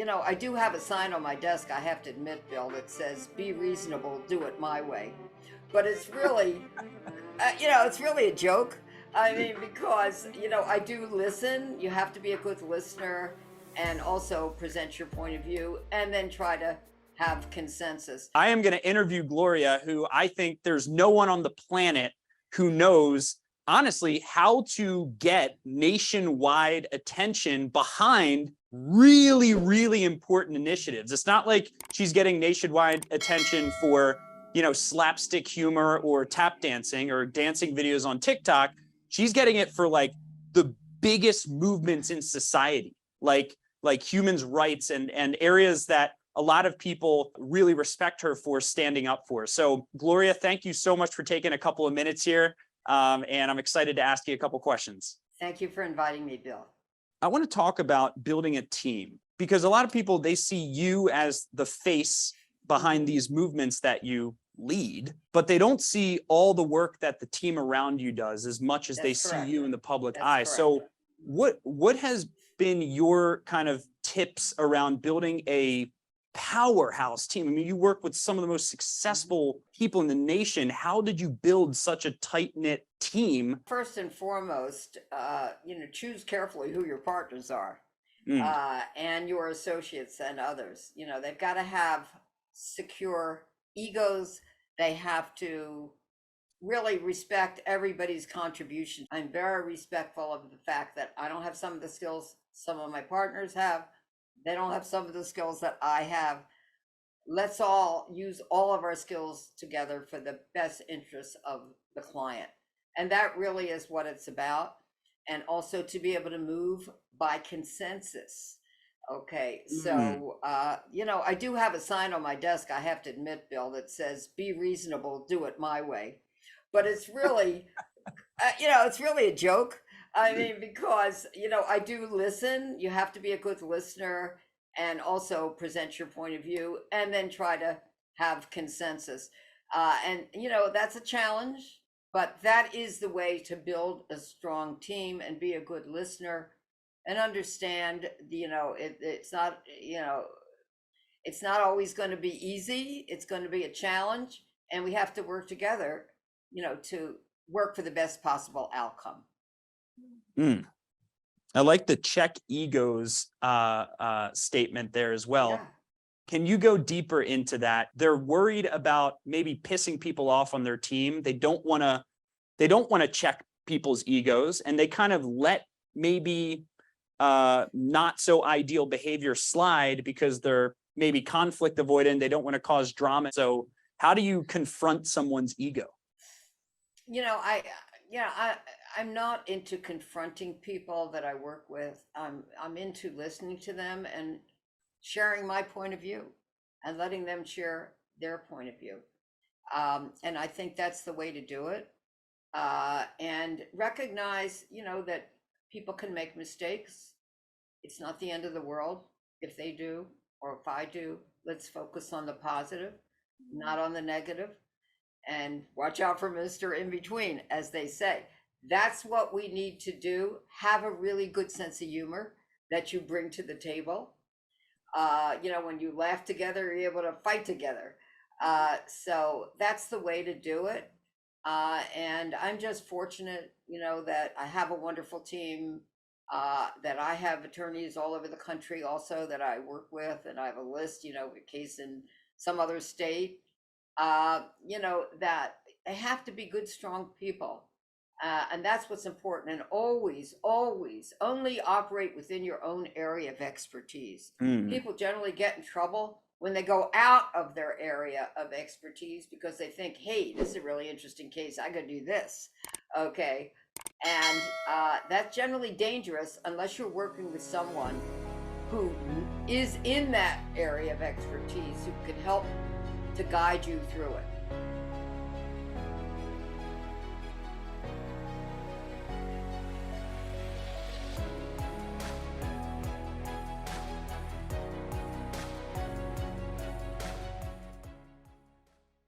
I do have a sign on my desk, I have to admit, Bill, that says, be reasonable, do it my way. But it's really, it's really a joke. I mean, because, I do listen. You have to be a good listener and also present your point of view and then try to have consensus. I am going to interview Gloria, who I think there's no one on the planet who knows, honestly, how to get nationwide attention behind really, really important initiatives. It's not like she's getting nationwide attention for, slapstick humor or tap dancing or dancing videos on TikTok. She's getting it for like the biggest movements in society, like human rights and areas that a lot of people really respect her for standing up for. So Gloria, thank you so much for taking a couple of minutes here. And I'm excited to ask you a couple questions. Thank you for inviting me, Bill. I want to talk about building a team because a lot of people, they see you as the face behind these movements that you lead, but they don't see all the work that the team around you does as much as they see you in the public eye. So what has been your kind of tips around building a powerhouse team? I mean, you work with some of the most successful people in the nation. How did you build such a tight-knit team? First and foremost, choose carefully who your partners are and your associates and others. They've got to have secure egos. They have to really respect everybody's contribution. I'm very respectful of the fact that I don't have some of the skills some of my partners have. They don't have some of the skills that I have. Let's all use all of our skills together for the best interests of the client. And that really is what it's about. And also to be able to move by consensus. Okay, so, I do have a sign on my desk, I have to admit, Bill, that says, be reasonable, do it my way. But it's really, it's really a joke. I mean, because, I do listen. You have to be a good listener and also present your point of view and then try to have consensus. That's a challenge, but that is the way to build a strong team and be a good listener and understand, it's not always going to be easy. It's going to be a challenge, and we have to work together, to work for the best possible outcome. I like the check egos statement there as well. Yeah. Can you go deeper into that? They're worried about maybe pissing people off on their team. They don't want to check people's egos, and they kind of let maybe not so ideal behavior slide because they're maybe conflict avoidant. They don't want to cause drama. So how do you confront someone's ego? I'm not into confronting people that I work with. I'm into listening to them and sharing my point of view and letting them share their point of view. And I think that's the way to do it. And recognize, that people can make mistakes. It's not the end of the world if they do, or if I do. Let's focus on the positive, not on the negative. And watch out for Mr. In Between, as they say. That's what we need to do. Have a really good sense of humor that you bring to the table. When you laugh together, you're able to fight together. So that's the way to do it. And I'm just fortunate, that I have a wonderful team, that I have attorneys all over the country also that I work with, and I have a list, a case in some other state. That they have to be good, strong people. And that's what's important. And always only operate within your own area of expertise. People generally get in trouble when they go out of their area of expertise because they think, hey, this is a really interesting case. I could do this. Okay. And that's generally dangerous unless you're working with someone who is in that area of expertise who can help to guide you through it.